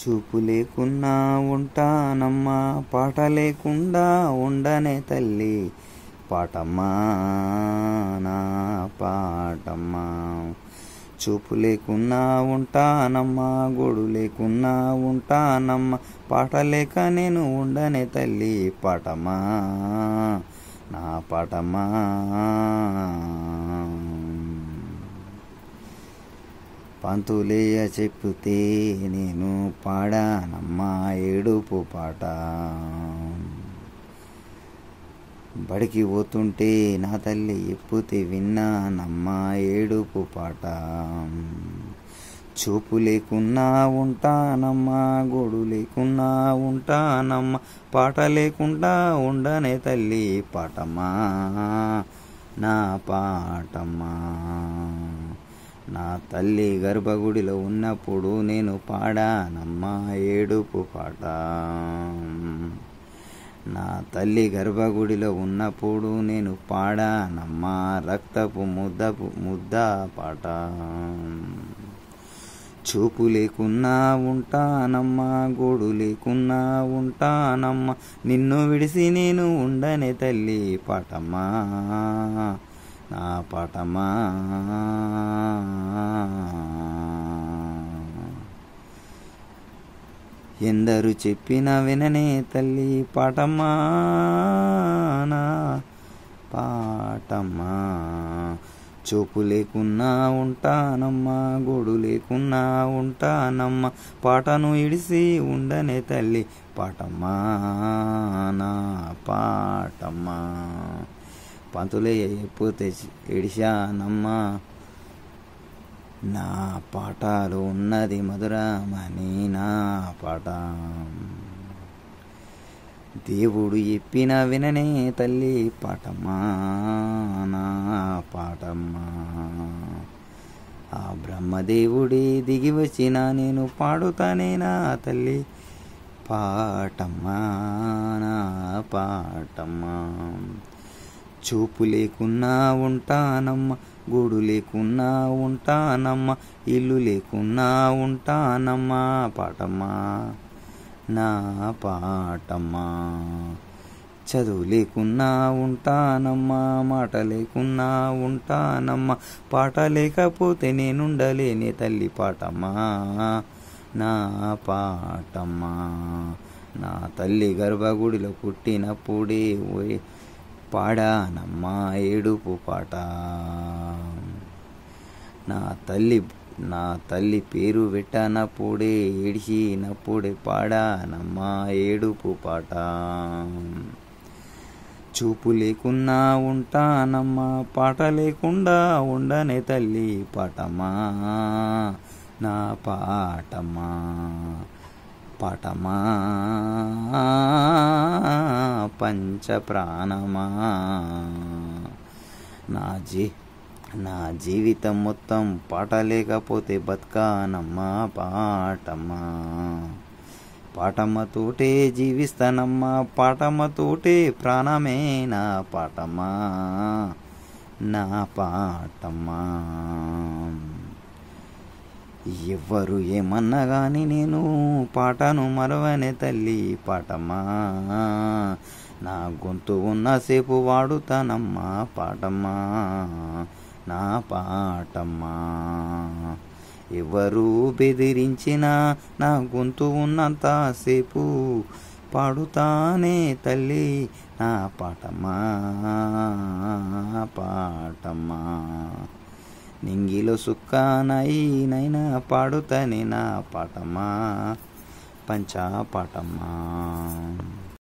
చూపు లేకున్నా ఉంటానమ్మా, పాట లేకుండా ఉండనే తల్లి పాటమ్మా నా పాటమ్మా. చూపు లేకున్నా ఉంటానమ్మా, గోడు లేకున్నా ఉంటానమ్మా, పాట లేక నేను ఉండనే తల్లి పాటమ్మా నా పాటమ్మా. పంతులేయ చెప్తే నేను పాడానమ్మా ఏడుపు పాట, బడికి పోతుంటే నా తల్లి ఎప్పుతే విన్నానమ్మా ఏడుపు పాట. చూపు లేకున్నా ఉంటానమ్మా, గోడు లేకున్నా ఉంటానమ్మా, పాట లేకుండా ఉండనే తల్లి పాటమ్మా నా పాటమ్మా. నా తల్లి గర్భగుడిలో ఉన్నప్పుడు నేను పాడానమ్మా ఏడుపు పాట. నా తల్లి గర్భగుడిలో ఉన్నప్పుడు నేను పాడానమ్మా రక్తపు ముద్ద పాట. చూపు లేకున్నా ఉంటానమ్మా, గోడు లేకున్నా ఉంటానమ్మా, నిన్ను విడిసి నేను ఉండనే తల్లి పాటమ్మా నా పాటమ్మా. ఎందరు చెప్పిన విననే తల్లి పాటమ్మా నా పాటమ్మా. చూపు లేకున్నా ఉంటానమ్మా, గోడు లేకున్నా ఉంటానమ్మా, పాటను ఇడిసి ఉండనే తల్లి పాటమ్మా నా పాటమ్మా. పంతులే ఎప్పుతే ఏడిశానమ్మా, నా పాటలో ఉన్నది మధురమని నా పాట. దేవుడు చెప్పిన విననే తల్లి పాటమ్మా నా పాటమ్మా. ఆ బ్రహ్మదేవుడి దిగి వచ్చిన నేను పాడుతానే నా తల్లి పాటమ్మా నా పాటమ్మా. చూపు లేకున్నా ఉంటానమ్మా, గూడు లేకున్నా ఉంటానమ్మా, ఇల్లు లేకున్నా ఉంటానమ్మా పాటమ్మా నా పాటమ్మా. చదువు లేకున్నా ఉంటానమ్మా, మాట లేకున్నా ఉంటానమ్మా, పాట లేకపోతే నేనుండలేని తల్లి పాటమ్మా నా పాటమ్మా. నా తల్లి గర్భగుడిలో పుట్టినప్పుడే పాడానమ్మా ఏడుపు పాట. నా తల్లి పేరు పెట్టనప్పుడే ఏడిచినప్పుడే పాడానమ్మా ఏడుపు పాట. చూపు లేకున్నా ఉంటానమ్మా, పాట లేకుండా ఉండనే తల్లి పాటమ్మా నా పాటమ్మా పాటమ్మా. పంచ ప్రాణమా నా జీవితం మొత్తం పాట లేకపోతే బతకానమ్మా పాటమ్మా. పాటమ్మతోటే జీవిస్తానమ్మా, పాటమ్మతోటే ప్రాణమే నా పాటమ్మా నా పాటమ్మా. ఎవ్వరు ఏమన్నా కానీ నేను పాటను మరవనే తల్లి పాటమ్మా. నా గొంతు ఉన్నసేపు వాడుతానమ్మా పాటమ్మా నా పాటమ్మా. ఎవరు బెదిరించినా నా గొంతు ఉన్నంతసేపు పాడుతానే తల్లి నా పాటమ్మా పాటమ్మా. నింగిలో సుక్కానైనా పాడుతానే నా పాటమ్మా పంచా పాటమ్మా.